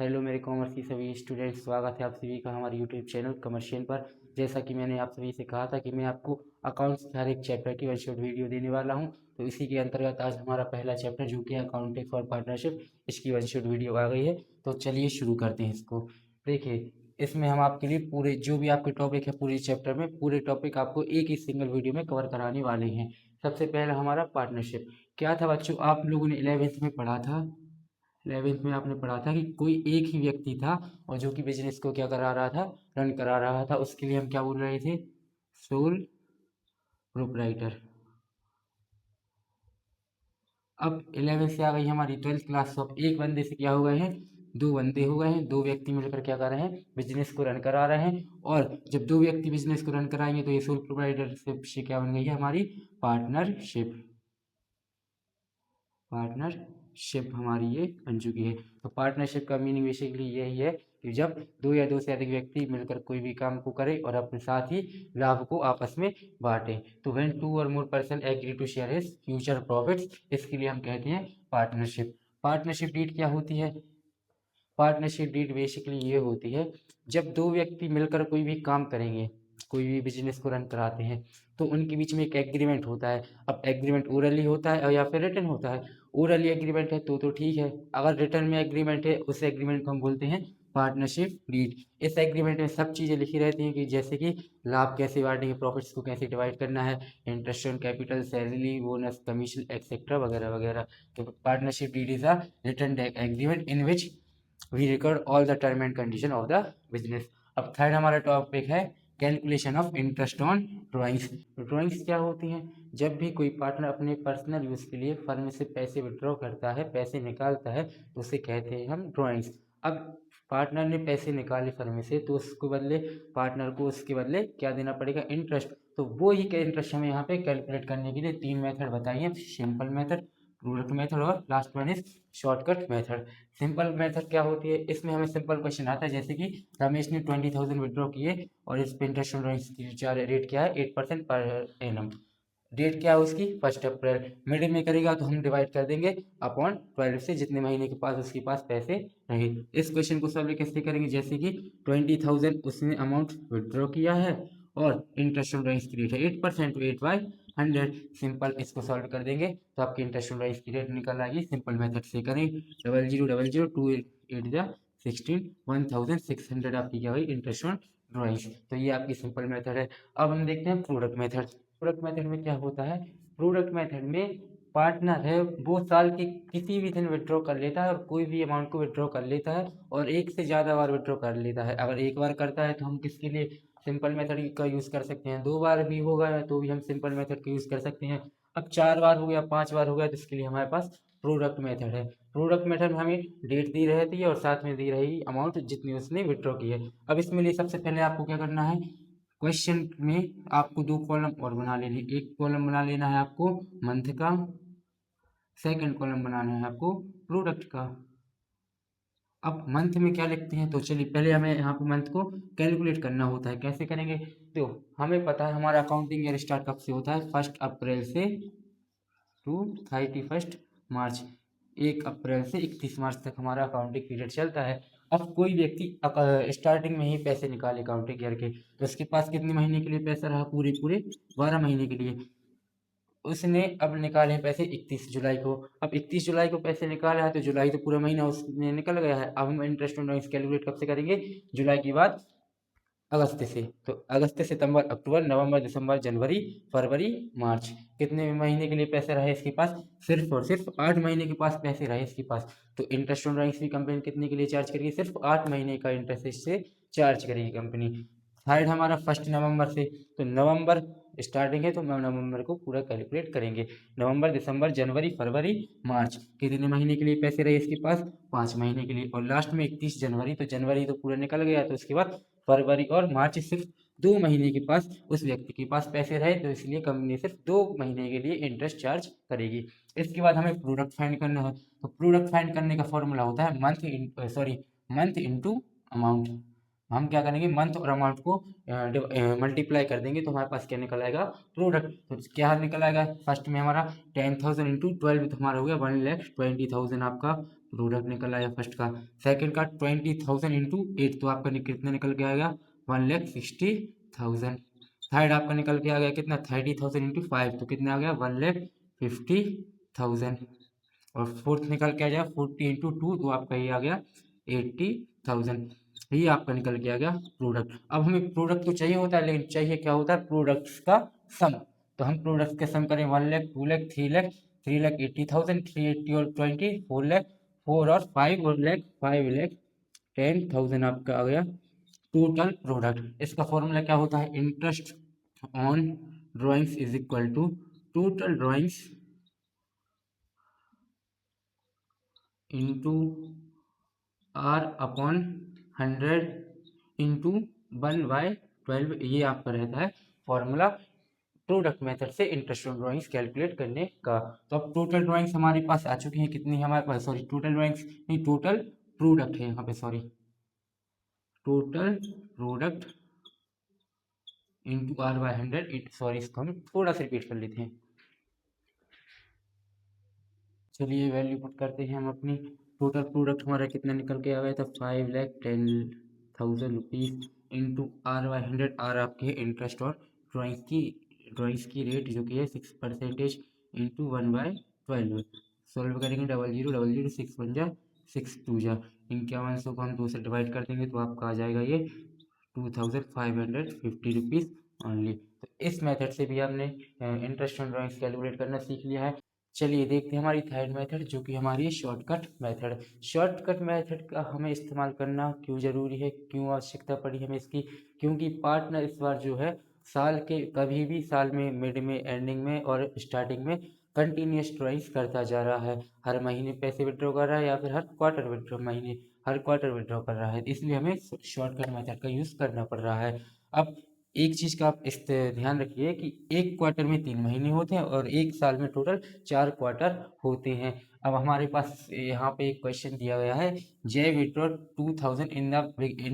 Hello मेरे commerce की सभी स्टूडेंट्स, स्वागत है आप सभी का हमारे यूट्यूब चैनल कमर्शियल पर। जैसा कि मैंने आप सभी से कहा था कि मैं आपको अकाउंट्स के हर एक चैप्टर की वन शॉट वीडियो देने वाला हूं, तो इसी के अंतर्गत आज हमारा पहला चैप्टर जो कि अकाउंटिंग फॉर पार्टनरशिप, इसकी वन शॉट वीडियो आ गई है। तो चलिए शुरू करते हैं इसको। देखिए, इसमें हम आपके लिए पूरे जो भी आपके टॉपिक है पूरे चैप्टर में पूरे टॉपिक आपको एक ही सिंगल वीडियो में कवर कराने वाले हैं। सबसे पहला हमारा पार्टनरशिप। क्या था बच्चों, आप लोगों ने 11th में पढ़ा था। 11th में आपने पढ़ा था कि कोई एक ही व्यक्ति था और जो कि बिजनेस को क्या करा रहा था, रन करा रहा था। उसके लिए हम क्या बोल रहे थे, सोल प्रोप्राइटर। अब 11 से आ गई हमारी 12th क्लास। तो अब एक बंदे से क्या हो गए हैं, दो बंदे हो गए हैं। दो व्यक्ति मिलकर क्या कर रहे हैं, बिजनेस को रन करा रहे हैं। और जब दो व्यक्ति बिजनेस को रन कराएंगे तो ये सोल प्रोप्राइटरशिप से क्या बन गई है, हमारी पार्टनरशिप। पार्टनरशिप हमारी ये बन चुकी है। तो पार्टनरशिप का मीनिंग बेसिकली यही है कि जब दो या दो से अधिक व्यक्ति मिलकर कोई भी काम को करें और अपने साथ ही लाभ को आपस में बांटें। तो when two or more person agree to share his future profits, इसके लिए हम कहते हैं पार्टनरशिप। पार्टनरशिप डीड क्या होती है, पार्टनरशिप डीड बेसिकली ये होती है जब दो व्यक्ति मिलकर कोई भी काम करेंगे, कोई भी बिजनेस को रन कराते हैं, तो उनके बीच में एक एग्रीमेंट होता है। अब एग्रीमेंट ओरली होता है और या फिर रिटन होता है। ओरली एग्रीमेंट है तो ठीक है, अगर रिटर्न में एग्रीमेंट है उस एग्रीमेंट को हम बोलते हैं पार्टनरशिप डीड। इस एग्रीमेंट में सब चीज़ें लिखी रहती हैं कि जैसे कि लाभ कैसे बांटेंगे, प्रॉफिट्स को कैसे डिवाइड करना है, interest on capital, salary, bonus, commission etcetera वगैरह वगैरह। तो partnership deed is a written agreement in which we record all the term and condition of the business. अब थर्ड हमारा टॉपिक है calculation of interest on drawings. Drawings क्या होती हैं, जब भी कोई पार्टनर अपने पर्सनल यूज़ के लिए फर्म से पैसे विड्रॉ करता है, पैसे निकालता है, तो उसे कहते हैं हम ड्राइंग्स। अब पार्टनर ने पैसे निकाले फर्म से तो उसको बदले पार्टनर को उसके बदले क्या देना पड़ेगा, इंटरेस्ट। तो वो ही इंटरेस्ट हमें यहाँ पे कैलकुलेट करने के लिए तीन मेथड बताइए, सिंपल मेथड, प्रोडक्ट मेथड और last one is shortcut method. Simple method क्या होती है, इसमें हमें सिंपल क्वेश्चन आता है जैसे कि रमेश ने 20,000 विड्रॉ किए और इस पे इंटरेस्ट रेट क्या है, 8% पर एनम। डेट क्या है उसकी, 1 अप्रैल। मिडिल में करेगा तो हम डिवाइड कर देंगे अपॉन 12 से, जितने महीने के पास उसके पास पैसे रहे। इस क्वेश्चन को सॉल्व कैसे करेंगे, जैसे कि 20,000 उसने अमाउंट विड्रॉ किया है और इंटरेस्ट की रेट है 8%, तो 8/100। सिंपल इसको सॉल्व कर देंगे तो आपकी इंटरेस्ट की रेट निकल आएगी। सिंपल मेथड से करें, 0002 8 16 आपकी क्या हुई, इंटरेस्ट ड्राइंग्स। तो ये आपकी सिंपल मेथड है। अब हम देखते हैं प्रोडक्ट मेथड। प्रोडक्ट मेथड में क्या होता है, प्रोडक्ट मेथड में पार्टनर है वो साल के किसी भी दिन विड्रॉ कर लेता है और कोई भी अमाउंट को विड्रॉ कर लेता है और एक से ज़्यादा बार विड्रॉ कर लेता है। अगर एक बार करता है तो हम किसके लिए सिंपल मेथड का यूज़ कर सकते हैं, दो बार भी होगा तो भी हम सिंपल मेथड का यूज़ कर सकते हैं। अब चार बार हो गया, पांच बार हो गया, तो इसके लिए हमारे पास प्रोडक्ट मेथड है। प्रोडक्ट मेथड में हमें डेट दी रहती है और साथ में दी रहेगी अमाउंट जितनी उसने विड्रॉ की है। अब इसमें लिए सबसे पहले आपको क्या करना है, क्वेश्चन में आपको दो कॉलम और बना लेने, एक कॉलम बना लेना है आपको मंथ का, सेकंड कॉलम बनाना है आपको प्रोडक्ट का। अब मंथ में क्या लिखते हैं, तो चलिए पहले हमें यहाँ पे मंथ को कैलकुलेट करना होता है। कैसे करेंगे, तो हमें पता है हमारा अकाउंटिंग ईयर स्टार्ट कब से होता है, 1 अप्रैल से टू 31 मार्च। 1 अप्रैल से 31 मार्च तक हमारा अकाउंटिंग पीरियड चलता है। अब कोई व्यक्ति स्टार्टिंग में ही पैसे निकाले अकाउंटिंग ईयर के, तो उसके पास कितने महीने के लिए पैसा रहा, पूरे पूरे 12 महीने के लिए। उसने अब निकाले पैसे 31 जुलाई को। अब 31 जुलाई को पैसे निकाला है तो जुलाई तो पूरा महीना उसमें निकल गया है। अब हम इंटरेस्ट ऑन कैलकुलेट कब से करेंगे, जुलाई के बाद अगस्त से। तो अगस्त, सितंबर, अक्टूबर, नवंबर, दिसंबर, जनवरी, फरवरी, मार्च, कितने महीने के लिए पैसे रहे इसके पास, सिर्फ और सिर्फ 8 महीने के पास पैसे रहे इसके पास। तो इंटरेस्ट ऑन ड्राइंग्स की कंपनी कितने के लिए चार्ज करेगी, सिर्फ 8 महीने का इंटरेस्ट इससे चार्ज करेगी कंपनी। थर्ड हमारा 1 नवंबर से, तो नवंबर स्टार्टिंग है तो नवंबर को पूरा कैलकुलेट करेंगे। नवंबर, दिसंबर, जनवरी, फरवरी, मार्च, कितने महीने के लिए पैसे रहे इसके पास, 5 महीने के लिए। और लास्ट में 31 जनवरी, तो जनवरी तो पूरा निकल गया, तो उसके बाद फरवरी और मार्च सिर्फ 2 महीने के पास उस व्यक्ति के पास पैसे रहे, तो इसलिए कंपनी सिर्फ 2 महीने के लिए इंटरेस्ट चार्ज करेगी। इसके बाद हमें प्रोडक्ट फाइंड करना है। तो प्रोडक्ट फाइंड करने का फॉर्मूला होता है मंथ इंटू अमाउंट। हम क्या करेंगे, मंथ और अमाउंट को मल्टीप्लाई कर देंगे तो हमारे पास क्या निकल आएगा, प्रोडक्ट। तो क्या निकल आएगा, फर्स्ट में हमारा 10,000 इंटू 12, तो हमारा हो गया 1,20,000 आपका प्रोडक्ट निकल आया फर्स्ट का। सेकंड का 20,000 इंटू 8, तो आपका कितना निकल के आ गया 1,60,000। थर्ड आपका निकल के आ गया कितना 30,000 इंटू 5, तो कितना आ गया 1,50,000। और फोर्थ निकल के आ जाए 40 इंटू 2, तो आपका ये आ गया 80,000। ये आपका निकल के आ गया प्रोडक्ट। अब हमें प्रोडक्ट तो चाहिए होता है, लेकिन चाहिए क्या होता है प्रोडक्ट्स का सम। तो हम प्रोडक्ट्स का सम करें 1 लाख 2 लाख 3 लाख 3,80,000, 380 और 20 4 लाख 4 और 5 और लाख 5,10,000 आपका आ गया टोटल प्रोडक्ट। इसका फॉर्मूला क्या होता है, interest on drawings is equal to total drawings into R upon 100 into 1/12। ये आपका रहता है फॉर्मूला प्रोडक्ट मेथड से इंटरेस्ट ऑन ड्राइंग्स कैलकुलेट करने का। तो अब टोटल ड्राइंग्स हमारे पास आ चुकी हैं, कितनी है हमारे पास, सॉरी टोटल ड्राइंग्स नहीं, टोटल प्रोडक्ट है यहाँ पे, sorry total product into R/100, sorry इसको हम थोड़ा सा रिपीट कर लेते हैं। चलिए वैल्यू पुट करते हैं हम अपनी। टोटल प्रोडक्ट हमारा कितना निकल के आ गया था 5,10,000 रुपीज़ इंटू R/100। आर आपके है इंटरेस्ट और ड्राइंग्स की रेट जो कि है 6% इंटू 1/12। सॉल्व करेंगे 0000 6 1 जा 6 2 जा 5100 को हम 2 से डिवाइड कर देंगे, तो आपका आ जाएगा ये 2,550 रुपीज़ ओनली। तो इस मेथड से भी आपने इंटरेस्ट ऑन ड्राइंग्स कैलकुलेट करना सीख लिया है। चलिए देखते हैं हमारी थर्ड मेथड, जो कि हमारी शॉर्टकट मेथड। शॉर्टकट मेथड का हमें इस्तेमाल करना क्यों ज़रूरी है, क्यों आवश्यकता पड़ी हमें इसकी, क्योंकि पार्टनर इस बार जो है साल के कभी भी, साल में मिड में, एंडिंग में और स्टार्टिंग में कंटिन्यूस ड्राइंग्स करता जा रहा है। हर महीने पैसे विड्रॉ कर रहा है या फिर हर क्वार्टर विड्रॉ कर रहा है, इसलिए हमें शॉर्टकट मेथड का यूज़ करना पड़ रहा है। अब एक चीज़ का आप ध्यान रखिए कि एक क्वार्टर में 3 महीने होते हैं और एक साल में टोटल 4 क्वार्टर होते हैं। अब हमारे पास यहाँ पे एक क्वेश्चन दिया गया है, जय withdraw 2,000 in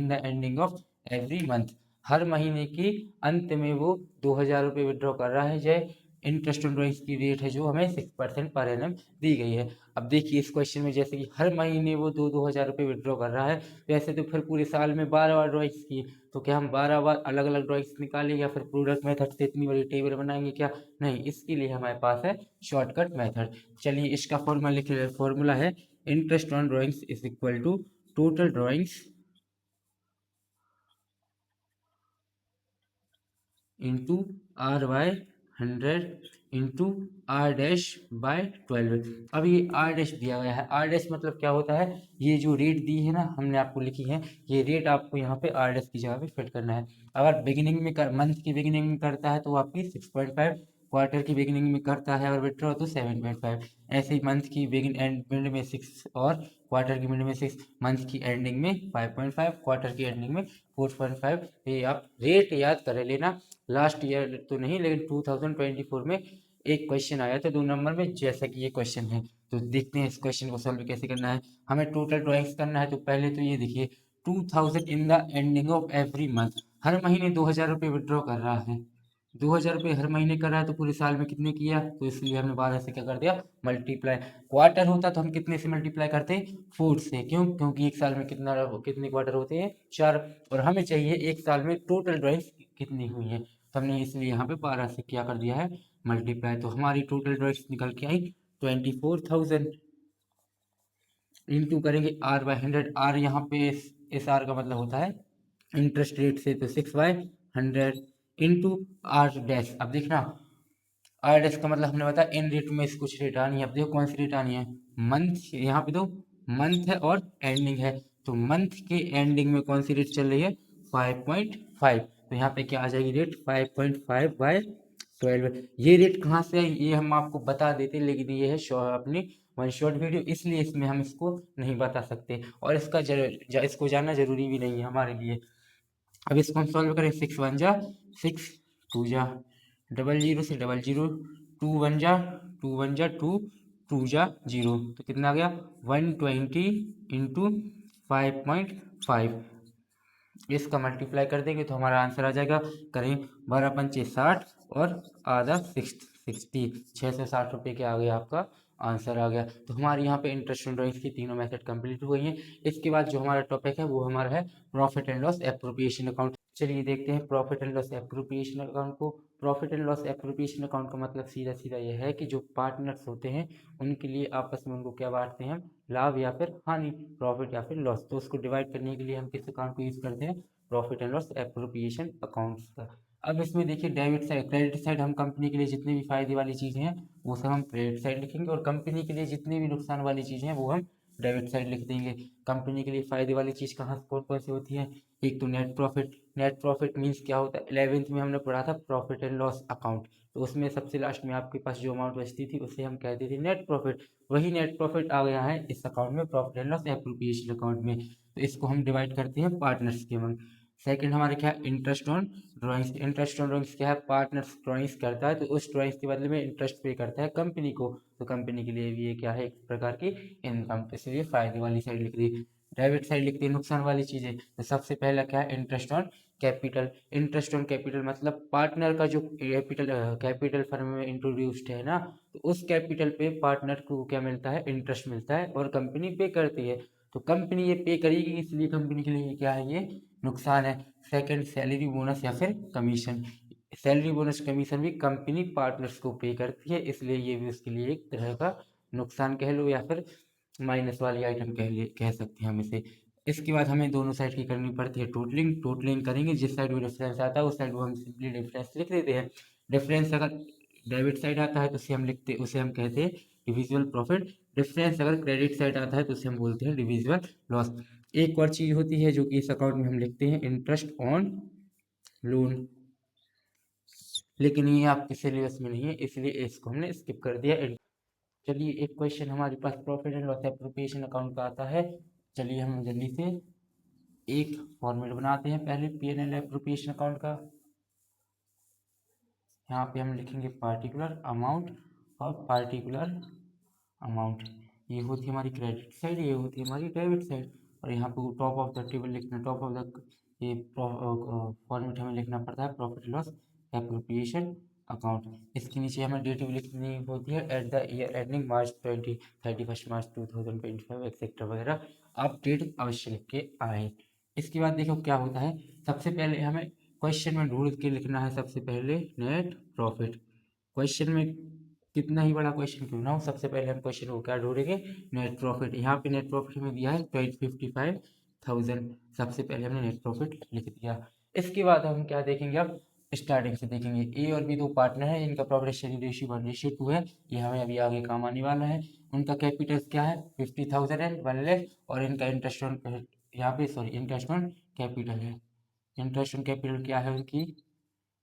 the ending of every month. हर महीने की अंत में वो 2,000 रुपये विड्रॉ कर रहा है जय। इंटरेस्ट ऑन ड्राइंग्स की रेट है जो हमें 6% पर एनम दी गई है। अब देखिए इस क्वेश्चन में जैसे कि हर महीने वो 2,000 रुपये विड्रॉ कर रहा है, वैसे तो फिर पूरे साल में 12 बार ड्राइंग्स की, तो क्या हम 12 बार अलग अलग ड्राइंग्स निकालें या फिर प्रोडक्ट मेथड से इतनी बड़ी टेबल बनाएंगे क्या, नहीं, इसके लिए हमारे पास है शॉर्टकट मेथड। चलिए इसका फॉर्मूला लिख ले, फॉर्मूला है interest on drawings is equal to total drawings into R/100 into R-/12। अब ये R- दिया गया है, R- मतलब क्या होता है, ये जो रेट दी है ना हमने आपको लिखी है, ये रेट आपको यहाँ पे R- की जगह पे फिट करना है। अगर बिगिनिंग में मंथ की बिगिनिंग में करता है तो आपकी 6.5, क्वार्टर की बिगिनिंग में करता है और विड्रॉ तो 7.5। ऐसे ही मंथ की मिड में 6 और क्वार्टर की मिड में 6, मंथ की एंडिंग में 5.5, क्वार्टर की एंडिंग में 4.5। ये आप रेट याद कर लेना। लास्ट ईयर तो नहीं, लेकिन 2024 में एक क्वेश्चन आया था 2 नंबर में, जैसा कि ये क्वेश्चन है। तो देखते हैं इस क्वेश्चन को सॉल्व कैसे करना है। हमें टोटल ड्राइंग्स करना है, तो पहले तो ये देखिए 2,000 in the ending of every month. हर महीने 2,000 रुपये विड्रॉ कर रहा है, 2,000 रुपये हर महीने कर रहा है, तो पूरे साल में कितने किया, तो इसलिए हमने 12 से क्या कर दिया मल्टीप्लाई। क्वार्टर होता तो हम कितने से मल्टीप्लाई करते 4 से, क्यों, क्योंकि एक साल में कितने क्वार्टर होते हैं 4, और हमें चाहिए एक साल में टोटल ड्राइंग्स कितनी हुई है, तो हमने इसलिए यहाँ पे 12 से क्या कर दिया है मल्टीप्लाई। तो हमारी टोटल ड्राइंग्स निकल के आई 24,000। इंटू करेंगे R/100। आर यहाँ पे इस आर का मतलब होता है इंटरेस्ट रेट से, तो 6/100 इंटू R-। अब देखना R- का मतलब हमने बताया इन रेट में से कुछ रेट आनी है। अब देखो कौन सी रेट आनी है, मंथ, यहाँ पे तो मंथ है और एंडिंग है, तो मंथ के एंडिंग में कौन सी रेट चल रही है 5.5, तो यहाँ पे क्या आ जाएगी रेट 5.5/12। ये रेट कहाँ से आई ये हम आपको बता देते, लेकिन ये है अपनी वन शॉट वीडियो, इसलिए इसमें हम इसको नहीं बता सकते, और इसको जानना जरूरी भी नहीं है हमारे लिए। अब इसको हम सॉल्व करें, 6 1 जा 6 2 जा 00 से 00, 2 1 जा 2 1 जा 2 2 जा 0, तो कितना आ गया 120 इंटू 5.5। इसका मल्टीप्लाई कर देंगे तो हमारा आंसर आ जाएगा, करें 12 पंचे 60 और आधा 60, 660 रुपये के आ गया आपका आंसर आ गया। तो हमारे यहाँ पे इंटरेस्ट ऑन ड्राइंग्स की तीनों मेथड कंप्लीट हो गई हैं। इसके बाद जो हमारा टॉपिक है वो हमारा है profit and loss appropriation account. चलिए देखते हैं profit and loss appropriation account को। Profit and loss appropriation account का मतलब सीधा सीधा यह है कि जो पार्टनर्स होते हैं उनके लिए आपस में उनको क्या बांटते हैं, लाभ या फिर हानि, प्रॉफिट या फिर लॉस। तो उसको डिवाइड करने के लिए हम किस अकाउंट को यूज करते हैं, profit and loss appropriation accounts का। अब इसमें देखिए डेबिट साइड, क्रेडिट साइड हम कंपनी के लिए जितनी भी फायदे वाली चीज़ें हैं वो सब हम क्रेडिट साइड लिखेंगे, और कंपनी के लिए जितनी भी नुकसान वाली चीज़ें हैं वो हम डेबिट साइड लिख देंगे। कंपनी के लिए फायदे वाली चीज़ कहाँ कौन कौन सी होती है, एक तो net profit. Net profit means क्या होता है, 11th में हमने पढ़ा था प्रॉफिट एंड लॉस अकाउंट, तो उसमें सबसे लास्ट में आपके पास जो अमाउंट बचती थी उसे हम कहते थे नेट प्रॉफिट। वही नेट प्रॉफिट आ गया है इस अकाउंट में, profit and loss appropriation account में। तो इसको हम डिवाइड करते हैं पार्टनर्स के में। सेकंड हमारे क्या है, interest on drawings. Interest on drawings क्या है, पार्टनर्स ड्राइंग्स करता है तो उस ड्राइंग्स के बदले में इंटरेस्ट पे करता है कंपनी को, तो कंपनी के लिए भी ये क्या है, एक प्रकार की इनकम। तो इसलिए फायदे वाली साइड लिख दी। डेबिट साइड लिखते हैं नुकसान वाली चीजें। तो सबसे पहला क्या है, interest on capital. Interest on capital मतलब पार्टनर का जो कैपिटल फर्म में इंट्रोड्यूस्ड है ना, तो उस कैपिटल पे पार्टनर को क्या मिलता है, इंटरेस्ट मिलता है, और कंपनी पे करती है। तो कंपनी ये पे करेगी, इसलिए कंपनी के लिए क्या है, ये नुकसान है। सेकंड, सैलरी बोनस या फिर कमीशन। सैलरी बोनस कमीशन भी कंपनी पार्टनर्स को पे करती है, इसलिए ये भी उसके लिए एक तरह का नुकसान कह लो, या फिर माइनस वाली आइटम कह सकते हैं हम इसे। इसके बाद हमें दोनों साइड की करनी पड़ती है टोटलिंग। टोटलिंग करेंगे, जिस साइड में डिफरेंस आता है उस साइड को हम सिंपली डिफरेंस लिख देते हैं। डिफरेंस अगर डेबिट साइड आता है तो उसे हम कहते हैं डिविजिबल प्रॉफिट। डिफरेंस अगर क्रेडिट साइड आता है तो उसे हम बोलते हैं डिविजिबल लॉस। एक और चीज होती है जो कि इस अकाउंट में हम लिखते हैं, इंटरेस्ट ऑन लोन, लेकिन ये आपके सिलेबस में नहीं है इसलिए इसको हमने स्किप कर दिया। चलिए एक क्वेश्चन हमारे पास profit and loss appropriation account का आता है। चलिए हम जल्दी से एक फॉर्मेट बनाते हैं पहले P N L appropriation account का। यहाँ पे हम लिखेंगे पार्टिकुलर अमाउंट और पार्टिकुलर अमाउंट। ये होती है हमारी क्रेडिट साइड, ये होती है हमारी डेबिट साइड। और यहाँ पे टॉप ऑफ द टेबल लिखना, टॉप ऑफ द ये फॉर्मेट हमें लिखना पड़ता है प्रॉफिट लॉस एप्रोप्रिएशन अकाउंट। इसके नीचे हमें डेट भी लिखनी होती है, at the year ending March 31 March 2025 etcetera वगैरह, आप डेट अवश्य लिख के आए। इसके बाद देखो क्या होता है, सबसे पहले हमें क्वेश्चन में ढूंढ के लिखना है सबसे पहले नेट प्रॉफिट। क्वेश्चन में कितना ही बड़ा क्वेश्चन क्यों ना हो, सबसे पहले हम क्वेश्चन को क्या ढूंढेंगे, नेट प्रॉफिट। यहाँ पे नेट प्रॉफिट हमें दिया है 55,000, सबसे पहले हमने नेट प्रॉफिट लिख दिया। इसके बाद हम क्या देखेंगे, अब स्टार्टिंग से देखेंगे। ए और बी दो पार्टनर है, इनका प्रॉफिट शेयरिंग रेशियो 1:2 है, ये हमें अभी आगे काम आने वाला है। उनका कैपिटल क्या है 50,000 है, 1 लाख, और इनका इंटरेस्ट ऑन, यहाँ पे सॉरी इंटरेस्ट ऑन कैपिटल है। इंटरेस्ट ऑन कैपिटल क्या है उनकी,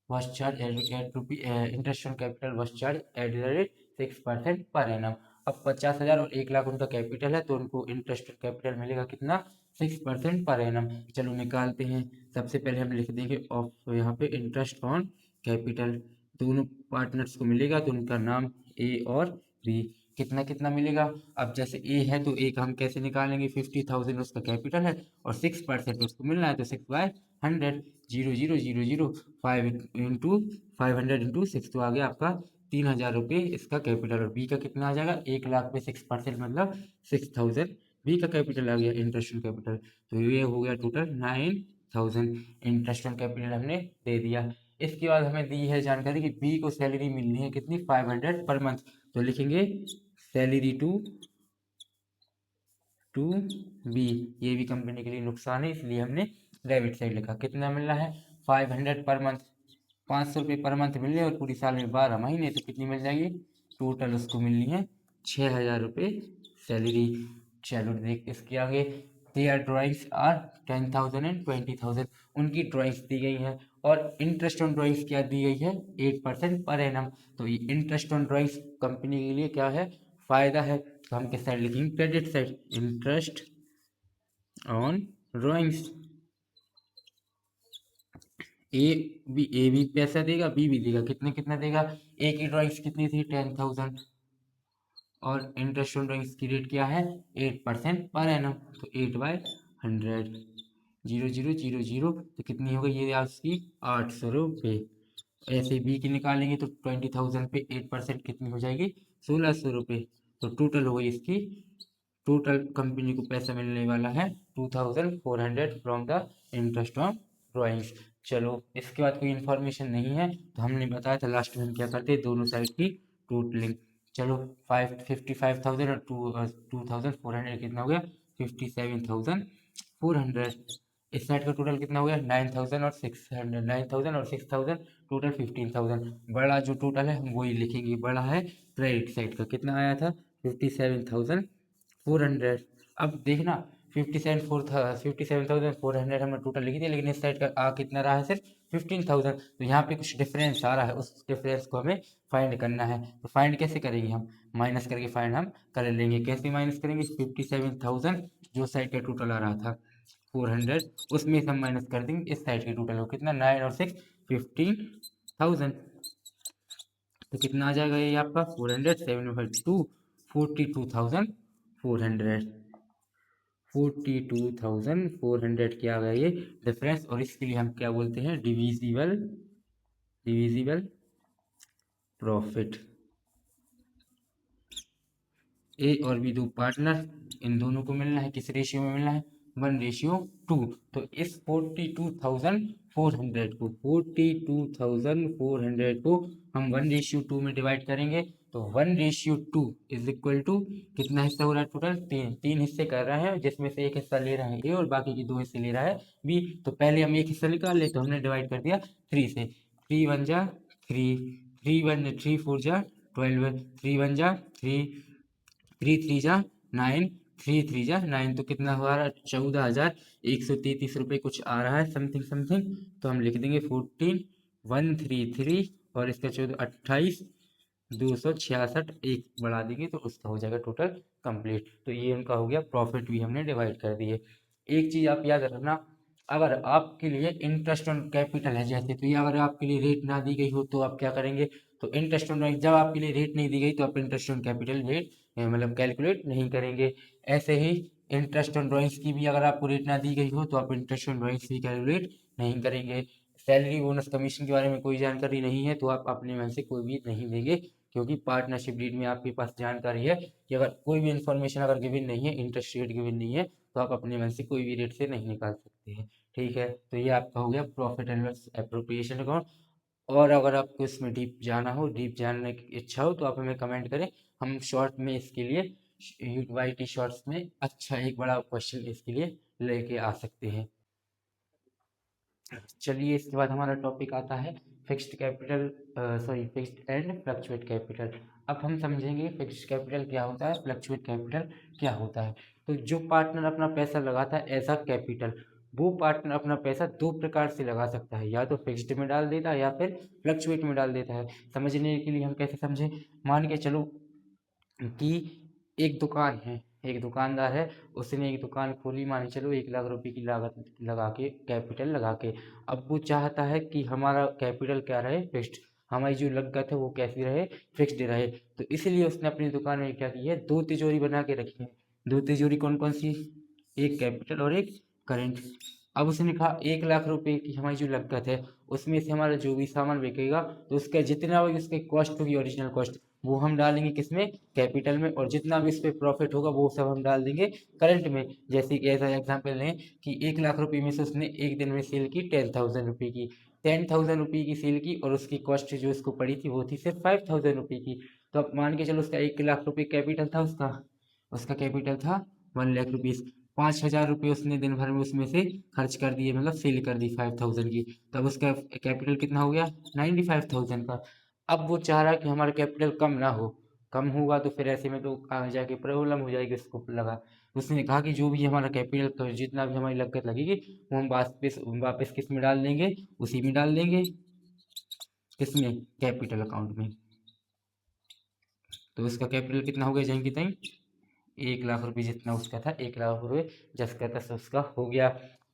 was charged at rupee interest on capital was charged at the rate 6% per annum. अब 50,000 और 1 लाख उनका कैपिटल है, तो उनको इंटरेस्ट ऑन कैपिटल मिलेगा कितना, 6% पर एनम। चलो निकालते हैं। सबसे पहले हम लिख देंगे ऑफ, यहाँ पे इंटरेस्ट ऑन कैपिटल दोनों पार्टनर्स को मिलेगा, तो उनका नाम ए और बी। कितना कितना मिलेगा, अब जैसे ए है तो ए का हम कैसे निकालेंगे, 50,000 उसका कैपिटल है और 6% उसको मिलना है, तो 6/100, 0,000 5 इंटू 500 इंटू 6, तो आ गया आपका 3,000 रुपये इसका कैपिटल। और बी का कितना आ जाएगा, 1 लाख पे 6% मतलब 6,000 बी का कैपिटल आ गया, इंटरेस्ट ऑन कैपिटल। तो ये हो गया टोटल 9,000 इंटरेस्ट ऑन कैपिटल हमने दे दिया। इसके बाद हमें दी है जानकारी कि बी को सैलरी मिलनी है कितनी, 500 पर मंथ, तो लिखेंगे सैलरी टू बी। ये भी कंपनी के लिए नुकसान है, इसलिए हमने डेबिट साइड लिखा। कितना मिल रहा है 500 पर मंथ, 500 रुपये पर मंथ मिल रहे, और पूरी साल में 12 महीने, तो कितनी मिल जाएगी, टोटल उसको मिलनी है 6,000 रुपये सैलरी। चलो देख इसके आगे, देयर ड्राइंग्स आर 10,000 एंड 20,000, उनकी ड्राइंग्स दी गई हैं, और इंटरेस्ट ऑन ड्राइंग्स क्या दी गई है 8% पर एनम। तो ये इंटरेस्ट ऑन ड्राइंग्स कंपनी के लिए क्या है, फायदा है। तो हम किस साइड लिखेंगे, credit side, interest on drawings. A भी पैसा देगा, बी भी देगा, कितने कितना देगा, ए की ड्राइंग्स कितनी थी 10,000, और इंटरेस्ट ऑन ड्राइंग्स की रेट क्या है 8% पर एनम, तो 8/100, 0,000, तो कितनी हो गई ये आपकी 800 रुपये। ऐसे बी की निकालेंगे तो 20,000 पे 8% कितनी हो जाएगी 1,600 रुपये, तो टोटल हो गई इसकी, टोटल कंपनी को पैसा मिलने वाला है 2400 from the interest on drawings. चलो इसके बाद कोई इन्फॉर्मेशन नहीं है, तो हमने बताया था लास्ट में हम क्या करते हैं, दोनों साइड की टोटलिंग। चलो 55,000 और 2,400 कितना हो गया, 57,400। इस साइड का टोटल कितना हो गया, 9,000 और 600, 9,000 और 6,000 टोटल 15,000। बड़ा जो टोटल है हम वही लिखेंगे, बड़ा है क्रेडिट साइड का, कितना आया था 57,400। अब देखना 57,400 हमने टोटल लिख दिया, लेकिन इस साइड का आ कितना रहा है, सिर्फ 15,000। तो यहाँ पे कुछ डिफरेंस आ रहा है, उस डिफरेंस को हमें फाइंड करना है। तो फाइंड कैसे करेंगे, हम माइनस करके फाइंड हम कर लेंगे। कैसे माइनस करेंगे, 57,000 जो साइड का टोटल आ रहा था 400, उसमें से हम माइनस कर देंगे इस साइड के टोटल को, कितना 9 और 6 15,000। तो कितना आ जाएगा ये आपका 400, 7/2 42,400, 42,400 क्या आ गया ये डिफरेंस। और इसके लिए हम क्या बोलते हैं, डिविजिबल, डिविजिबल प्रॉफिट। ए और बी दो पार्टनर, इन दोनों को मिलना है, किस रेशियो में मिलना है, 1:2। तो इस 42,400 को, 42,400 को हम 1:2 में डिवाइड करेंगे। तो 1:2 इज इक्वल टू कितना हिस्सा हो रहा है, टोटल तीन हिस्से कर रहे हैं, जिसमें से एक हिस्सा ले रहा है ए और बाकी के 2 हिस्से ले रहा है बी। तो पहले हम एक हिस्सा निकाल ले, तो हमने डिवाइड कर दिया 3 से, 3 1 जा 3, 3 4 जा 12, 3 1 जा 3, 3 3 जा 9, 3 3 जा 9। तो कितना हुआ रहा, 14,133 रुपये कुछ आ रहा है, समथिंग समथिंग। तो हम लिख देंगे 14,133 और इसका 14 28 266 एक बढ़ा देंगे, तो उसका हो जाएगा टोटल कंप्लीट। तो ये उनका हो गया प्रॉफिट, भी हमने डिवाइड कर दिए। एक चीज आप याद रखना, अगर आपके लिए इंटरेस्ट ऑन कैपिटल है जैसे, तो ये अगर आपके लिए रेट ना दी गई हो तो आप क्या करेंगे, तो इंटरेस्ट ऑन, जब आपके लिए रेट नहीं दी गई तो आप इंटरेस्ट ऑन कैपिटल रेट मतलब कैलकुलेट नहीं करेंगे। ऐसे ही इंटरेस्ट ऑन ड्राइंग्स की भी अगर आपको रेट ना दी गई हो तो आप इंटरेस्ट ऑन ड्राइंग्स भी कैलकुलेट नहीं करेंगे। सैलरी बोनस कमीशन के बारे में कोई जानकारी नहीं है तो आप अपने मन से कोई भी नहीं देंगे, क्योंकि पार्टनरशिप डीड में आपके पास जानकारी है कि अगर कोई भी इन्फॉर्मेशन अगर गिवन नहीं है, इंटरेस्ट रेट गिवन नहीं है, तो आप अपने मन से कोई भी रेट से नहीं निकाल सकते हैं। ठीक है, तो ये आपका हो गया profit and loss appropriation account. और अगर आपको इसमें डीप जाना हो, डीप जानने की इच्छा हो, तो आप हमें कमेंट करें, हम शॉर्ट में इसके लिए वाईटी शॉर्ट्स में अच्छा एक बड़ा क्वेश्चन इसके लिए लेके आ सकते हैं। चलिए इसके बाद हमारा टॉपिक आता है fixed capital, sorry fixed and fluctuate capital. अब हम समझेंगे फिक्स्ड कैपिटल क्या होता है, फ्लक्चुएट कैपिटल क्या होता है। तो जो पार्टनर अपना पैसा लगाता है एज अ कैपिटल, वो पार्टनर अपना पैसा दो प्रकार से लगा सकता है, या तो फिक्स्ड में डाल देता है या फिर फ्लक्चुएट में डाल देता है। समझने के लिए हम कैसे समझें, मान के चलो कि एक दुकान है, एक दुकानदार है, उसने एक दुकान खोली, मान के चलो 1 लाख रुपए की लागत लगा के, कैपिटल लगा के। अब वो चाहता है कि हमारा कैपिटल क्या रहे, फिक्स्ड, हमारी जो लागत है वो कैसी रहे, फिक्स्ड रहे। तो इसलिए उसने अपनी दुकान में क्या की है, 2 तिजोरी बना के रखी है। 2 तिजोरी कौन कौन सी, एक कैपिटल और एक करेंट। अब उसने कहा 1 लाख रुपए की हमारी जो लागत है, उसमें से हमारा जो भी सामान बिकेगा, तो उसका जितना भी उसके कॉस्ट होगी, ओरिजिनल कॉस्ट, वो हम डालेंगे किसमें, कैपिटल में। और जितना भी इस पे प्रॉफिट होगा वो सब हम डाल देंगे करंट में। जैसे कि ऐसा एग्जांपल लें कि 1 लाख रुपए में से उसने एक दिन में सेल की 10,000 रुपये की, 10,000 रुपये की सेल की, और उसकी कॉस्ट जो उसको पड़ी थी वो थी सिर्फ 5,000 रुपये की। तो अब मान के चलो उसका 1 लाख रुपये कैपिटल था, उसका उसका कैपिटल था 1 लाख रुपीज़। 5,000 रुपये उसने दिन भर में उसमें से खर्च कर दिए, मतलब सेल कर दी 5,000 की। तब उसका कैपिटल कितना हो गया, 95,000 का। अब वो चाह रहा है कि हमारा कैपिटल कम ना हो, कम होगा तो फिर ऐसे में तो आगे जाके प्रॉब्लम हो जाएगी उसको लगा। उसने कहा कि जो भी हमारा कैपिटल, जितना भी हमारी लागत लगेगी, वो हम वापस वापस किस में डाल देंगे, उसी में डाल देंगे, किसमें, कैपिटल अकाउंट में। तो उसका कैपिटल कितना हो गया, जाएंगे तहीं 1 लाख रुपये जितना उसका था, 1 लाख रुपये जस का तस उसका हो गया।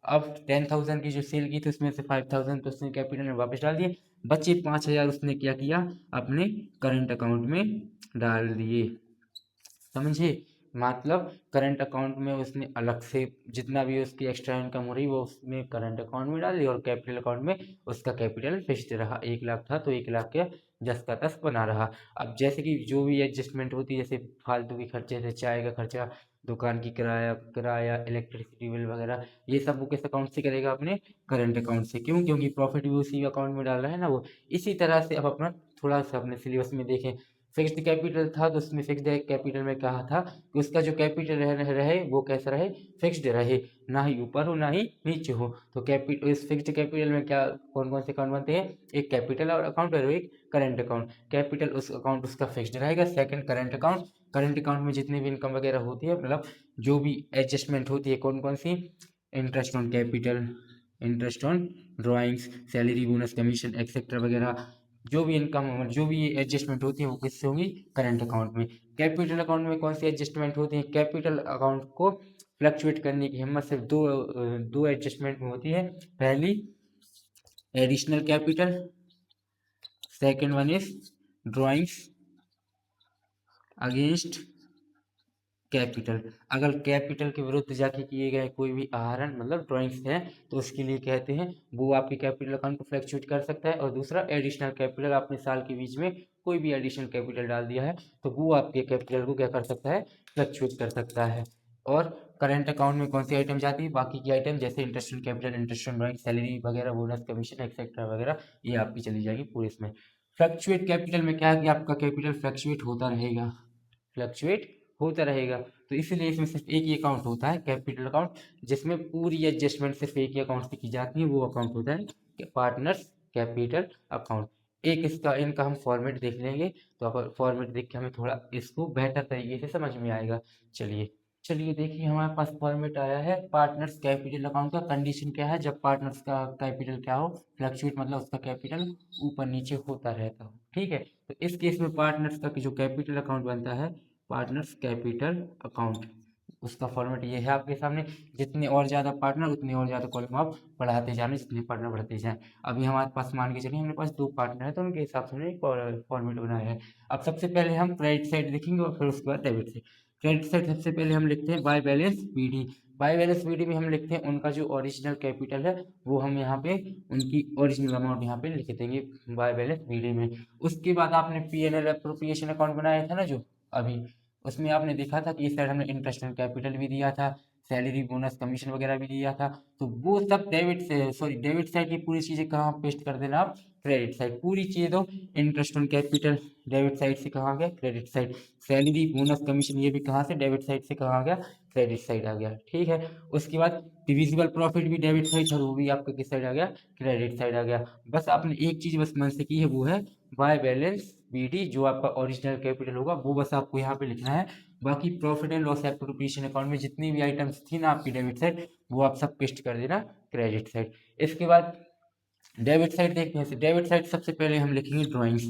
अब 10,000 की जो सेल की थी उसमें से 5,000 तो उसने कैपिटल में वापस डाल दिए, बचे 5,000 उसने क्या किया, अपने करंट अकाउंट में डाल दिए। समझे, मतलब करंट अकाउंट में उसने अलग से जितना भी उसकी एक्स्ट्रा इनकम हो रही वो उसमें करंट अकाउंट में डाल दी, और कैपिटल अकाउंट में उसका कैपिटल फिक्स्ड रहा। 1 लाख था तो 1 लाख के जस का तस बना रहा। अब जैसे कि जो भी एडजस्टमेंट होती है, जैसे फालतू के खर्चे, जैसे चाय का खर्चा, दुकान की किराया किराया, इलेक्ट्रिसिटी बिल वगैरह, ये सब वो किस अकाउंट से करेगा? अपने करंट अकाउंट से। क्यों? क्योंकि प्रॉफिट भी उसी अकाउंट में डाल रहा है ना वो। इसी तरह से अब अपना थोड़ा सा अपने सिलेबस में देखें, फिक्स्ड कैपिटल था तो उसमें फिक्स्ड कैपिटल में कहा था कि उसका जो कैपिटल रहे वो कैसा रहे? फिक्स्ड रहे, ना ही ऊपर हो ना ही नीचे हो। तो कैपिटल, इस फिक्स्ड कैपिटल में क्या कौन कौन से अकाउंट बनते हैं? एक कैपिटल और अकाउंट और एक करंट अकाउंट। कैपिटल उस अकाउंट उसका फिक्स्ड रहेगा। Second current account, current account में जितनी भी इनकम वगैरह होती है, मतलब जो भी एडजस्टमेंट होती है, कौन कौन सी? Interest on capital, interest on drawings, salary, bonus, commission etcetera वगैरह, जो भी इनकम, जो भी एडजस्टमेंट होती है वो किससे होंगी? करंट अकाउंट में। कैपिटल अकाउंट में कौन सी एडजस्टमेंट होती है? कैपिटल अकाउंट को फ्लक्चुएट करने की हिम्मत सिर्फ दो एडजस्टमेंट में होती है। पहली additional capital, second one is drawings against capital. अगर कैपिटल के विरुद्ध जाके किए गए कोई भी आहरण, मतलब ड्राइंग्स हैं, तो उसके लिए कहते हैं वो आपके कैपिटल अकाउंट को फ्लक्चुएट कर सकता है। और दूसरा एडिशनल कैपिटल, आपने साल के बीच में कोई भी एडिशनल कैपिटल डाल दिया है तो वो आपके कैपिटल को क्या कर सकता है? फ्लक्चुएट कर सकता है। और करंट अकाउंट में कौन सी आइटम जाती है? बाकी की आइटम जैसे interest on capital, interest on drawing, salary वगैरह, बोनस, कमीशन एक्सेट्रा वगैरह, ये आपकी चली जाएगी पूरे इसमें। फ्लक्चुएट कैपिटल में क्या है कि आपका कैपिटल फ्लक्चुएट होता रहेगा, फ्लक्चुएट होता रहेगा। तो इसीलिए इसमें सिर्फ एक ही अकाउंट होता है, कैपिटल अकाउंट, जिसमें पूरी एडजस्टमेंट सिर्फ एक ही अकाउंट से की जाती है। वो अकाउंट होता है पार्टनर्स कैपिटल अकाउंट। एक इसका इनका हम फॉर्मेट देख लेंगे, तो अब फॉर्मेट देख के हमें थोड़ा इसको बेहतर तरीके से समझ में आएगा। चलिए चलिए देखिए, हमारे पास फॉर्मेट आया है पार्टनर्स कैपिटल अकाउंट का। कंडीशन क्या है? जब पार्टनर्स का कैपिटल क्या हो? फ्लक्चुएट, मतलब उसका कैपिटल ऊपर नीचे होता रहता हो। ठीक है, तो इस केस में पार्टनर्स का जो कैपिटल अकाउंट बनता है, पार्टनर्स कैपिटल अकाउंट, उसका फॉर्मेट ये है आपके सामने। जितने और ज़्यादा पार्टनर उतने और ज़्यादा कॉलम आप बढ़ाते जाना, जितने पार्टनर बढ़ते जाएं। अभी हमारे पास मान के चलिए हमारे पास 2 पार्टनर है, तो उनके हिसाब से हमने एक फॉर्मेट बनाया है। अब सबसे पहले हम क्रेडिट साइड देखेंगे और फिर उसके बाद डेबिट साइड। क्रेडिट साइड सबसे पहले हम लिखते हैं by balance BD. By balance BD में हम लिखते हैं उनका जो ओरिजिनल कैपिटल है वो हम यहाँ पे उनकी ओरिजिनल अमाउंट यहाँ पे लिख देंगे बाय बैलेंस बीडी में। उसके बाद आपने पी&एल एप्रोप्रिएशन अकाउंट बनाया था ना जो अभी, उसमें आपने देखा था कि इस साइड हमने इंटरेस्ट एंड कैपिटल भी दिया था, सैलरी, बोनस, कमीशन वगैरह भी दिया था। तो वो सब डेबिट साइड की पूरी चीज़ें कहाँ पेस्ट कर देना आप? Credit side. पूरी चीज़ें दो, interest on capital debit side से कहाँ गया? Credit side. Salary, bonus, commission ये भी कहाँ से? डेबिट साइड से कहाँ आ गया? क्रेडिट साइड आ गया। ठीक है, उसके बाद डिविजिबल प्रॉफिट भी डेबिट साइड था, वो भी आपका किस साइड आ गया? क्रेडिट साइड आ गया। बस आपने एक चीज़ बस मन से की है, वो है बाय बैलेंस बीडी, जो आपका ओरिजिनल कैपिटल होगा वो बस आपको यहाँ पे लिखना है। बाकी profit and loss appropriation account में जितनी भी आइटम्स थी ना आपकी डेबिट साइड, वो आप सब पेस्ट कर देना क्रेडिट साइड। इसके बाद डेबिट साइड देखते हैं। डेबिट साइड सबसे पहले हम लिखेंगे ड्राइंग्स,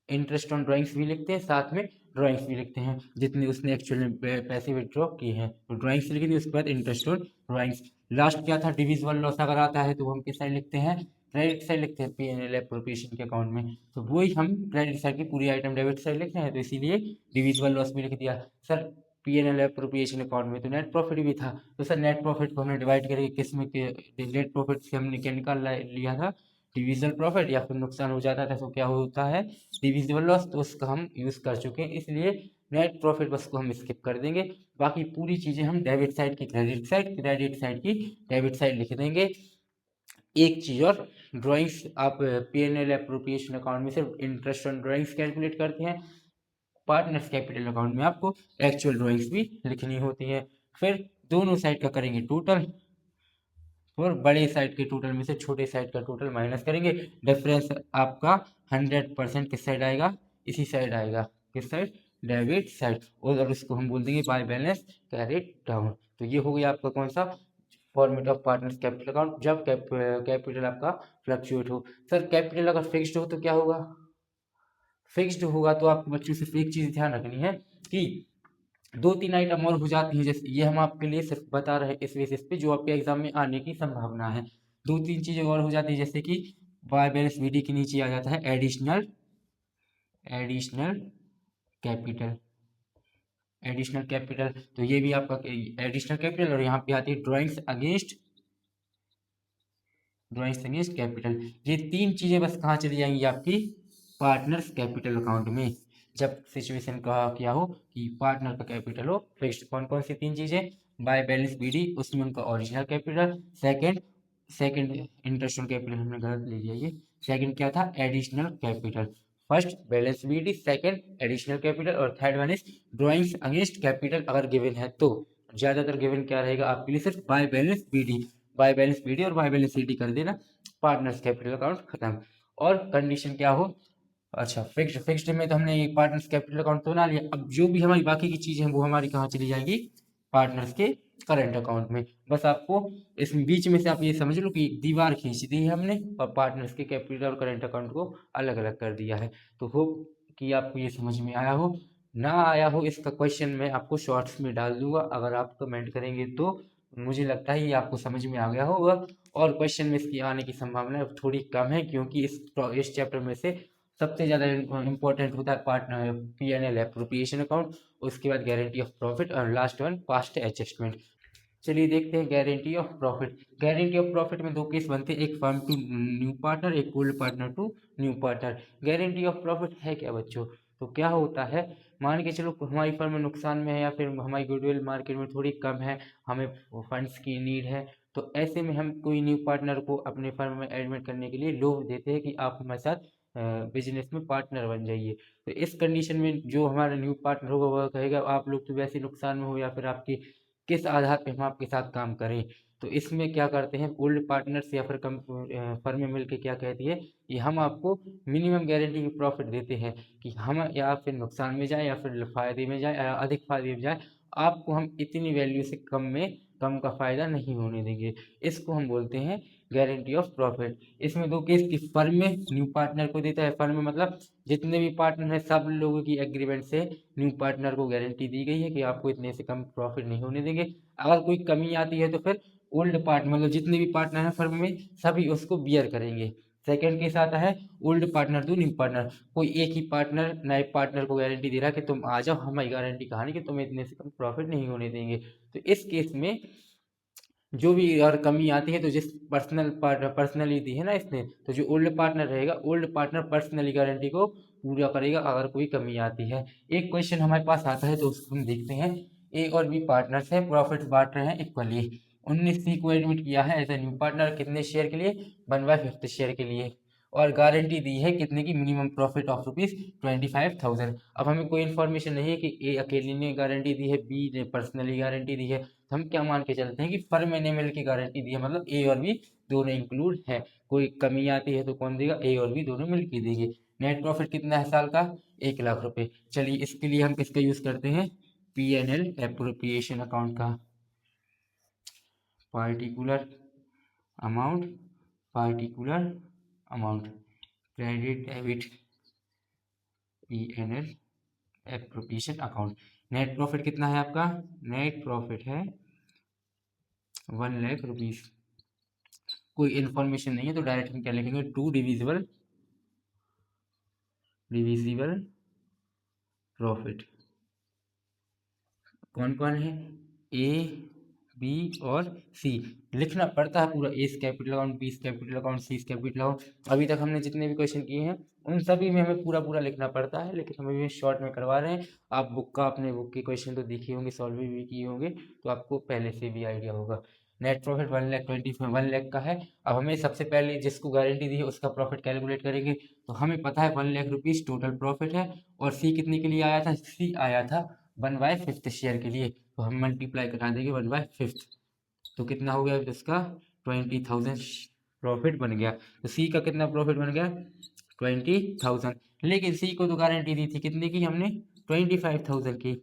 इंटरेस्ट ऑन ड्राइंग्स भी लिखते हैं, साथ में ड्राइंग्स भी लिखते हैं जितने उसने एक्चुअल में पैसे विड्रॉ किए हैं, तो ड्राइंग्स लिख दी। उसके बाद इंटरेस्ट ऑन ड्राइंग्स। लास्ट क्या था? डिविजिबल लॉस अगर आता है तो हम किस साइड लिखते हैं? क्रेडिट साइड लिखते हैं, पी&एल एप्रोप्रिएशन के अकाउंट में। तो वही हम क्रेडिट साइड की पूरी आइटम डेबिट साइड लिख रहे हैं, तो इसीलिए डिविजिबल लॉस भी लिख दिया। सर पी&एल एप्रोप्रिएशन अकाउंट में तो नेट प्रॉफिट भी था, तो सर नेट प्रॉफिट को हमने डिवाइड करके किस में नेट प्रॉफिट से हमने क्या निकाल लिया था? Divisible profit. या फिर नुकसान हो जाता था तो क्या होता है? Divisible loss. तो उसका हम यूज़ कर चुके हैं, इसलिए नेट प्रॉफिट बस को हम स्किप कर देंगे। बाकी पूरी चीज़ें हम डेबिट साइड की क्रेडिट साइड, क्रेडिट साइड की डेबिट साइड लिख देंगे। एक चीज़ और, ड्राइंग्स आप पी&एल एप्रोप्रिएशन अकाउंट में सिर्फ इंटरेस्ट ऑन ड्राइंग्स कैलकुलेट करते हैं, पार्टनर्स कैपिटल अकाउंट में आपको एक्चुअल ड्राइंग्स भी लिखनी होती है। फिर दोनों साइड का करेंगे टोटल, और बड़े साइड के टोटल में से छोटे साइड का टोटल माइनस करेंगे। डिफरेंस आपका 100% किस साइड आएगा? इसी साइड आएगा। किस साइड? Debit side. और उसको हम बोल देंगे बाय बैलेंस कैरिड डाउन। तो ये हो गया आपका कौन सा? Format of partners capital account, जब कैपिटल आपका फ्लक्चुएट हो। सर कैपिटल अगर फिक्स्ड हो तो क्या होगा? फिक्स्ड होगा तो आपको बच्चों सिर्फ एक चीज़ ध्यान रखनी है कि 2-3 आइटम और हो जाती हैं, जैसे ये हम आपके लिए सिर्फ बता रहे हैं इस बेसिस पे जो आपके एग्जाम में आने की संभावना है। 2-3 चीज़ें और हो जाती है, जैसे कि बाय बैलेंस बीडी के नीचे आ जाता है additional additional capital, additional capital, तो ये भी आपका एडिशनल कैपिटल, और यहाँ पे आती है ड्राइंग्स अगेंस्ट कैपिटल। ये तीन चीजें बस कहाँ चली जाएंगी, आपकी पार्टनर्स कैपिटल अकाउंट में, जब सिचुएशन का क्या हो कि पार्टनर का कैपिटल हो फिक्स्ड। कौन कौन सी तीन चीजें, बाय बैलेंस बीडी उसमें उनका original capital, second interest on capital हमने गलत ले लिया, ये सेकंड क्या था, additional capital. First balance BD, second additional capital, और third one is drawings against capital अगर गिवन है तो। ज्यादातर गिवन क्या रहेगा आपके लिए, सिर्फ by balance BD, by balance BD और बाय बैलेंस सीडी कर देना, पार्टनर्स कैपिटल अकाउंट खत्म। और कंडीशन क्या हो, अच्छा फिक्स्ड में तो हमने पार्टनर्स कैपिटल अकाउंट तो बना लिया, अब जो भी हमारी बाकी की चीजें हैं वो हमारी कहाँ चली जाएगी, पार्टनर्स के करंट अकाउंट में। बस आपको इस बीच में से आप ये समझ लो कि दीवार खींच दी है हमने और पार्टनर्स के कैपिटल और करंट अकाउंट को अलग अलग कर दिया है। तो होप कि आपको ये समझ में आया हो, ना आया हो इसका क्वेश्चन मैं आपको शॉर्ट्स में डाल दूंगा, अगर आप कमेंट करेंगे तो मुझे लगता है ये आपको समझ में आ गया होगा। और क्वेश्चन में इसकी आने की संभावना थोड़ी कम है, क्योंकि इस चैप्टर में से सबसे ज़्यादा इंपॉर्टेंट होता है पार्टनर P&L एप्रोप्रिएशन अकाउंट, उसके बाद गारंटी ऑफ प्रॉफिट, और लास्ट वन पास्ट एडजस्टमेंट। चलिए देखते हैं guarantee of profit. Guarantee of profit में दो केस बनते हैं, एक फर्म टू न्यू पार्टनर, एक old partner to new partner. Guarantee of profit है क्या बच्चों, तो क्या होता है, मान के चलो हमारी फर्म में नुकसान में है या फिर हमारी गुडविल मार्केट में थोड़ी कम है, हमें फंड्स की नीड है, तो ऐसे में हम कोई न्यू पार्टनर को अपने फर्म में एडमिट करने के लिए लोभ देते हैं कि आप हमारे साथ बिजनेस में पार्टनर बन जाइए। तो इस कंडीशन में जो हमारा न्यू पार्टनर होगा वह कहेगा आप लोग तो वैसे नुकसान में हो, या फिर आपकी किस आधार पे हम आपके साथ काम करें। तो इसमें क्या करते हैं ओल्ड पार्टनर्स या फिर कम फर्म में मिलकर क्या कहती है कि हम आपको मिनिमम गारंटी की प्रॉफिट देते हैं कि हम या फिर नुकसान में जाए या फिर फायदे में जाए या अधिक फायदे में जाए, आपको हम इतनी वैल्यू से कम का फायदा नहीं होने देंगे। इसको हम बोलते हैं गारंटी ऑफ प्रॉफिट। इसमें दो केस की, फर्म में न्यू पार्टनर को देता है, फर्म में मतलब जितने भी पार्टनर हैं सब लोगों की एग्रीमेंट से न्यू पार्टनर को गारंटी दी गई है कि आपको इतने से कम प्रॉफिट नहीं होने देंगे। अगर कोई कमी आती है तो फिर ओल्ड पार्टनर मतलब जितने भी पार्टनर हैं फर्म में सभी उसको बियर करेंगे। सेकंड केस आता है old partner to new partner, कोई एक ही पार्टनर नए पार्टनर को गारंटी दे रहा है कि तुम आ जाओ, हमारी गारंटी कहानी कि तुम्हें इतने से कम प्रॉफिट नहीं होने देंगे। तो इस केस में जो भी और कमी आती है तो जिस पर्सनली दी है ना इसने, तो जो ओल्ड पार्टनर रहेगा ओल्ड पार्टनर पर्सनली गारंटी को पूरा करेगा अगर कोई कमी आती है। एक क्वेश्चन हमारे पास आता है तो उसको हम देखते हैं। ए और बी पार्टनर्स है, प्रॉफिट बांट रहे हैं इक्वली। 19 को एडमिट किया है एज ए न्यू पार्टनर, कितने शेयर के लिए, 1/5 शेयर के लिए, और गारंटी दी है कितने की, मिनिमम प्रॉफिट ऑफ ₹25,000। अब हमें कोई इन्फॉर्मेशन नहीं है कि ए अकेले ने गारंटी दी है, बी ने पर्सनली गारंटी दी है, तो हम क्या मान के चलते हैं कि फर्म ने मिल के गारंटी दी है, मतलब ए और बी दोनों इंक्लूड है। कोई कमी आती है तो कौन देगा, ए और बी दोनों मिल के देंगे। नेट प्रॉफिट कितना है साल का, 1,00,000 रुपए। चलिए इसके लिए हम किसका यूज करते हैं, P&L एप्रोप्रिएशन अकाउंट का। Particular amount, particular amount, credit debit P&L appropriation account. Net profit कितना है आपका, नेट प्रॉफिट है 1,00,000 रुपीज। कोई इन्फॉर्मेशन नहीं है तो डायरेक्ट हम क्या लिखेंगे, टू डिविजिबल प्रॉफिट। कौन कौन है, ए बी और सी। लिखना पड़ता है पूरा, A capital account, B capital account, C capital account. अभी तक हमने जितने भी क्वेश्चन किए हैं उन सभी में हमें पूरा पूरा लिखना पड़ता है, लेकिन हम अभी शॉर्ट में करवा रहे हैं। आप अपने बुक के क्वेश्चन तो देखे होंगे, सॉल्व भी किए होंगे, तो आपको पहले से भी आइडिया होगा। नेट प्रॉफिट 1,20,1 लाख का है। अब हमें सबसे पहले जिसको गारंटी दी है उसका प्रॉफिट कैलकुलेट करेंगे, तो हमें पता है 1,00,000 रुपीज टोटल प्रॉफिट है। और सी कितने के लिए आया था, सी आया था 1/5 शेयर के लिए, तो हम मल्टीप्लाई करा देंगे 1/5, तो कितना हो गया इसका 20,000 प्रॉफिट बन गया। तो सी का कितना प्रॉफिट बन गया, 20,000। लेकिन सी को तो गारंटी दी थी कितने की हमने, 25,000 की।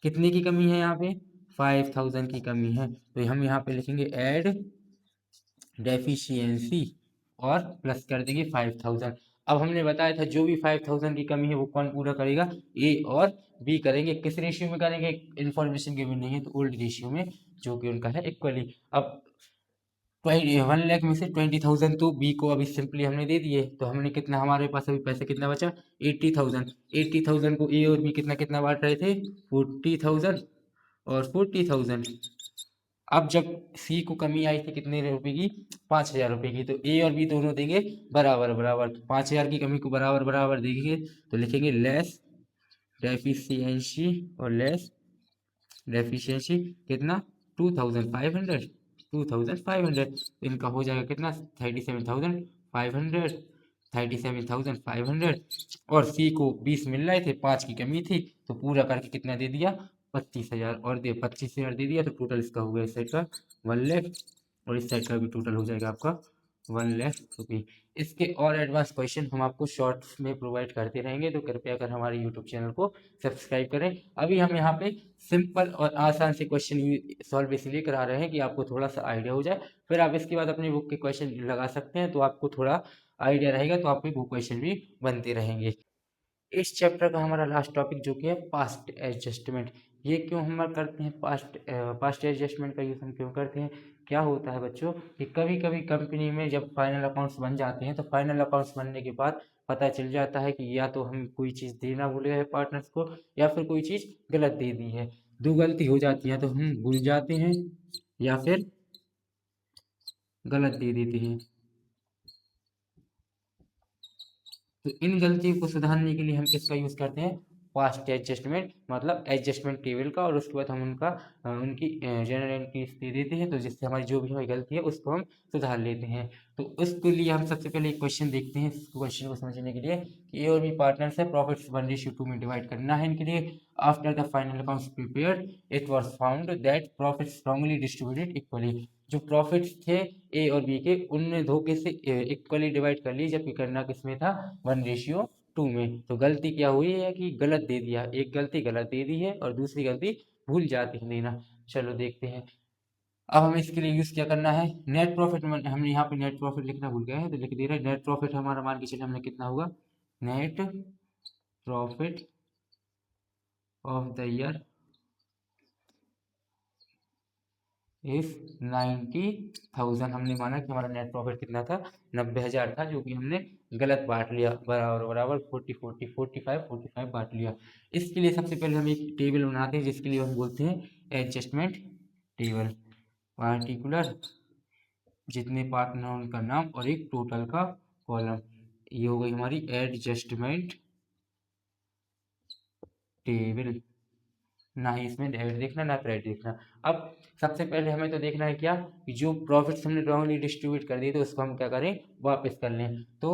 कितने की कमी है यहाँ पे, 5,000 की कमी है, तो हम यहाँ पे लिखेंगे एड डेफिशिएंसी और प्लस कर देंगे 5,000। अब हमने बताया था जो भी 5,000 की कमी है वो कौन पूरा करेगा, ए और बी करेंगे। किस रेशियो में करेंगे, इन्फॉर्मेशन गिवन नहीं है तो ओल्ड रेशियो में, जो कि उनका है इक्वली। अब 1 लाख में से 20,000 तो बी को अभी सिंपली हमने दे दिए, तो हमने कितना, हमारे पास अभी पैसे कितना बचा, 80,000। 80,000 को ए और बी कितना कितना बांट रहे थे, 40,000 और 40,000। अब जब सी को कमी आई थी कितने रुपए की, 5,000 रुपए की, तो ए और बी दोनों देंगे बराबर बराबर, 5,000 की कमी को बराबर बराबर देंगे, तो लिखेंगे लेस डेफिशिएंसी और लेस डेफिशिएंसी कितना, 2,500, 2,500। इनका हो जाएगा कितना, 37,500, 37,500। और सी को 20 मिल रहे थे, 5 की कमी थी, तो पूरा करके कितना दे दिया, 25,000, और दे 25,000 दे दिया, तो टोटल इसका हो गया इस साइड का 1 लाख, और इस साइड का भी टोटल हो जाएगा आपका 1 लाख रुपये। इसके और एडवांस क्वेश्चन हम आपको शॉर्ट्स में प्रोवाइड करते रहेंगे, तो कृपया कर हमारे यूट्यूब चैनल को सब्सक्राइब करें। अभी हम यहाँ पे सिंपल और आसान से क्वेश्चन सॉल्व इसलिए करा रहे हैं कि आपको थोड़ा सा आइडिया हो जाए, फिर आप इसके बाद अपनी बुक के क्वेश्चन लगा सकते हैं, तो आपको थोड़ा आइडिया रहेगा, तो आपके बुक क्वेश्चन भी बनते रहेंगे। इस चैप्टर का हमारा लास्ट टॉपिक जो कि है पास्ट एडजस्टमेंट। ये क्यों हम करते हैं, पास्ट एडजस्टमेंट का यूज़ हम क्यों करते हैं, क्या होता है बच्चों कि कभी कभी कंपनी में जब फाइनल अकाउंट्स बन जाते हैं, तो फाइनल अकाउंट्स बनने के बाद पता चल जाता है कि या तो हम कोई चीज़ देना भूले हैं पार्टनर्स को, या फिर कोई चीज़ गलत दे दी है। दो गलती हो जाती है, तो हम भूल जाते हैं या फिर गलत दे देते हैं। तो इन गलतियों को सुधारने के लिए हम किसका यूज़ करते हैं, पास्ट एडजस्टमेंट, मतलब एडजस्टमेंट टेबल का, और उसके बाद हम उनकी जनरल एंट्रीज दे देते हैं, तो जिससे हमारी जो भी हमारी गलती है उसको हम सुधार लेते हैं। तो उसके लिए हम सबसे पहले एक क्वेश्चन देखते हैं, क्वेश्चन को समझने के लिए कि ए और बी पार्टनर्स है, प्रॉफिट्स 1:2 में डिवाइड करना है इनके लिए। After the final accounts prepared it was found that profits strongly distributed equally. जो प्रॉफिट्स थे ए और बी के, उनने धोखे से इक्वली डिवाइड कर लिए, जबकि करना किसमें था, 1:2 में। तो गलती क्या हुई है कि गलत दे दिया, एक गलती गलत दे दी है और दूसरी गलती भूल जाते हैं देना। चलो देखते हैं। अब हमें इसके लिए यूज क्या करना है, नेट प्रॉफिट। हमने यहाँ पे नेट प्रॉफिट लिखना भूल गए हैं, तो लिख दे रहे हैं नेट प्रॉफिट हमारा, मान के चलिए हमने कितना होगा, net profit of the year if 90,000। हमने माना कि हमारा नेट प्रॉफिट कितना था, 90,000 था, जो कि हमने गलत बांट लिया, बराबर बराबर 40 40 45 45 बांट लिया। इसके लिए सबसे पहले हम एक टेबल बनाते हैं, जिसके लिए हम बोलते हैं एडजस्टमेंट टेबल। पार्टिकुलर जितने पार्टनर हैं उनका नाम और एक टोटल का कॉलम, ये हो गई हमारी एडजस्टमेंट टेबल। ना ही इसमें डेबिट देखना ना क्रेडिट देखना। अब सबसे पहले हमें तो देखना है क्या, कि जो प्रॉफिट्स हमने रॉन्गली डिस्ट्रीब्यूट कर दिए, तो उसको हम क्या करें, वापस कर लें। तो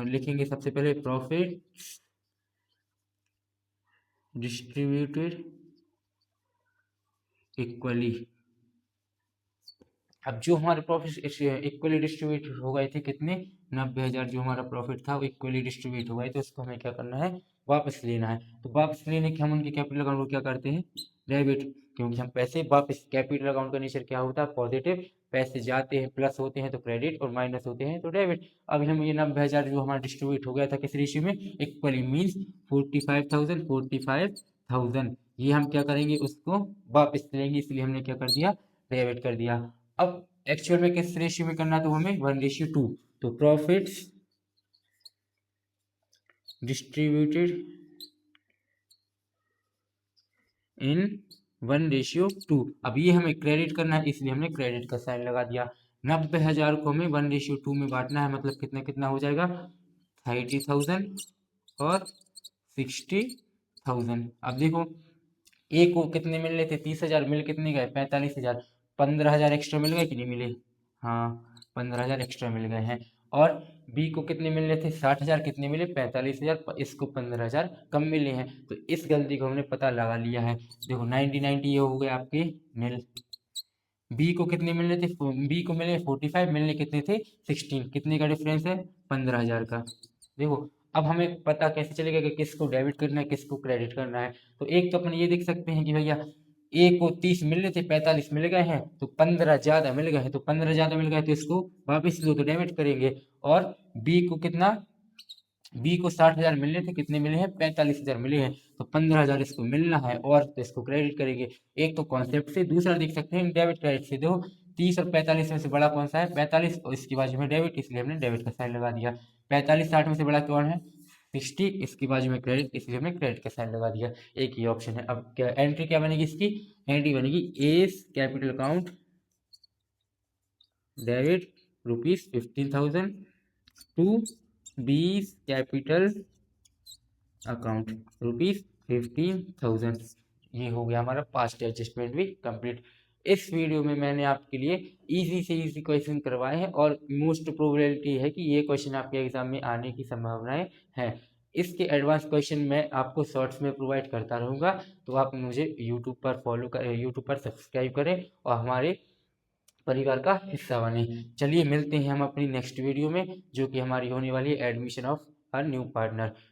लिखेंगे सबसे पहले प्रॉफिट डिस्ट्रीब्यूटेड इक्वली। अब जो हमारे प्रॉफिट इक्वली डिस्ट्रीब्यूट हो गए थे कितने, 90,000 जो हमारा प्रॉफिट था वो इक्वली डिस्ट्रीब्यूट हो गए, तो उसको हमें क्या करना है, वापस लेना है। तो वापस लेने के हम उनके कैपिटल अकाउंट को क्या करते हैं, डेबिट, क्योंकि हम पैसे वापस, कैपिटल अकाउंट का नेचर क्या होता है, पॉजिटिव। पैसे जाते हैं प्लस होते हैं तो क्रेडिट, और माइनस होते हैं तो डेबिट। अब हम ये 90,000 जो हमारा डिस्ट्रीब्यूट हो गया था किस रेशियो में, इक्वली मीन्स 45,000 45,000, ये हम क्या करेंगे, उसको वापस लेंगे, इसलिए हमने क्या कर दिया, डेबिट कर दिया। अब एक्चुअल में किस रेशियो में करना, तो हमें 1:2। तो प्रॉफिट्स डिस्ट्रीब्यूटेड इन 1:2। अब ये हमें क्रेडिट करना है, इसलिए हमने क्रेडिट का साइन लगा दिया। 90,000 को हमें 1:2 में बांटना है, मतलब कितना कितना हो जाएगा, 30,000 और 60,000। अब देखो, ए को कितने मिल रहे थे, 30,000, मिल कितने गए, 45,000। 15,000 एक्स्ट्रा मिल गए कि नहीं मिले, हाँ 15,000 एक्स्ट्रा मिल गए हैं। और बी को कितने मिल रहे थे, 60,000, कितने मिले, 45,000, इसको 15,000 कम मिले हैं। तो इस गलती को हमने पता लगा लिया है। देखो 90 ये हो गए आपके नील। बी को कितने मिल रहे थे, बी को मिले 45, मिलने कितने थे, 16, कितने का डिफरेंस है, 15,000 का। देखो अब हमें पता कैसे चलेगा कि किसको डेबिट करना है किसको क्रेडिट करना है। तो एक तो अपन ये देख सकते हैं कि भैया ए को 30 मिल रहे थे, 45 मिल गए हैं, तो 15 ज्यादा मिल गए हैं, तो 15 ज्यादा मिल गए तो इसको वापिस लो तो डेबिट करेंगे। और बी को कितना, बी को 60,000 मिलने थे, कितने मिले हैं, 45,000 मिले हैं, तो 15,000 इसको मिलना है, और तो इसको क्रेडिट करेंगे। एक तो कॉन्सेप्ट से, दूसरा देख सकते हैं डेबिट क्रेडिट से। देखो 30 और 45 में से बड़ा कौन सा है? 45, और इसकी बाजू में डेबिट, इसलिए हमने डेबिट का साइन लगा दिया। 45 60 में से बड़ा कौन है? 60, इसकी बाजू में क्रेडिट, इसलिए हमने क्रेडिट का साइन लगा दिया। एक ही ऑप्शन है। अब क्या एंट्री क्या बनेगी इसकी? एंट्री बनेगी S capital account debit ₹15,000 to B's capital account ₹15,000। ये हो गया हमारा पास्ट एडजस्टमेंट भी कंप्लीट। इस वीडियो में मैंने आपके लिए इजी से इजी क्वेश्चन करवाए हैं और मोस्ट प्रोबेबिलिटी है कि ये क्वेश्चन आपके एग्जाम में आने की संभावनाएं हैं। इसके एडवांस क्वेश्चन मैं आपको शॉर्ट्स में प्रोवाइड करता रहूँगा, तो आप मुझे यूट्यूब पर फॉलो करें, यूट्यूब पर सब्सक्राइब करें और हमारे परिवार का हिस्सा बने। चलिए मिलते हैं हम अपनी नेक्स्ट वीडियो में, जो कि हमारी होने वाली है admission of a new partner.